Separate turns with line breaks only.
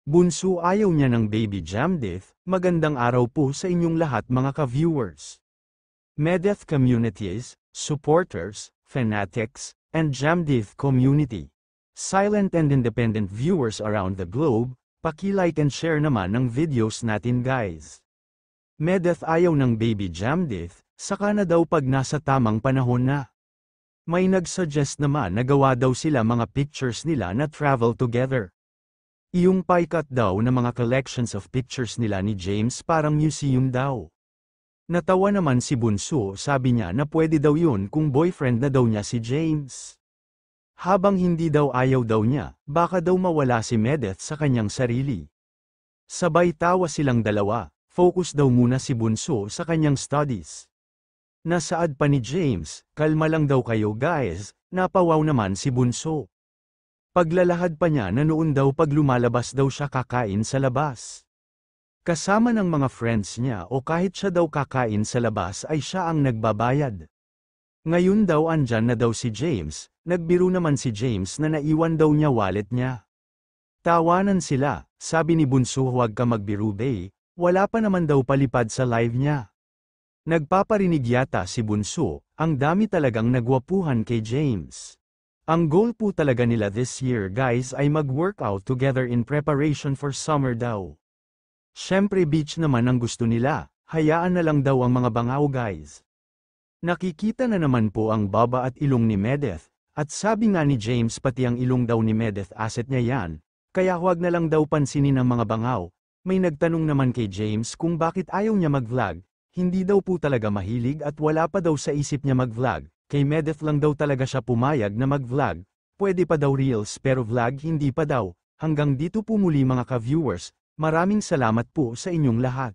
Bunso ayaw niya ng baby Jamdith. Magandang araw po sa inyong lahat mga ka-viewers. Medeth communities, supporters, fanatics, and Jamdith community. Silent and independent viewers around the globe, paki-like and share naman ng videos natin guys. Medeth ayaw ng baby Jamdith, saka na daw pag nasa tamang panahon na. May nag-suggest naman na gawa daw sila mga pictures nila na travel together. Iyong pie-cut daw na mga collections of pictures nila ni James parang museum daw. Natawa naman si Bunso, sabi niya na pwede daw yun kung boyfriend na daw niya si James. Habang hindi daw ayaw daw niya, baka daw mawala si Medeth sa kanyang sarili. Sabay tawa silang dalawa, focus daw muna si Bunso sa kanyang studies. Nasaad pa ni James, kalma lang daw kayo guys, napawaw naman si Bunso. Paglalahad pa niya na noon daw pag lumalabas daw siya kakain sa labas. Kasama ng mga friends niya o kahit siya daw kakain sa labas ay siya ang nagbabayad. Ngayon daw andyan na daw si James, nagbiro naman si James na naiwan daw niya wallet niya. Tawanan sila, sabi ni Bunso huwag ka magbiro bae, wala pa naman daw palipad sa live niya. Nagpaparinig yata si Bunso, ang dami talagang nagwapuhan kay James. Ang goal po talaga nila this year guys ay mag-workout together in preparation for summer daw. Syempre beach naman ang gusto nila, hayaan na lang daw ang mga bangaw guys. Nakikita na naman po ang baba at ilong ni Medeth, at sabi nga ni James pati ang ilong daw ni Medeth asset niya yan, kaya huwag na lang daw pansinin ang mga bangaw. May nagtanong naman kay James kung bakit ayaw niya mag-vlog, hindi daw po talaga mahilig at wala pa daw sa isip niya mag-vlog. Kay Medeth lang daw talaga siya pumayag na mag-vlog, pwede pa daw reels pero vlog hindi pa daw. Hanggang dito po muli mga ka-viewers, maraming salamat po sa inyong lahat.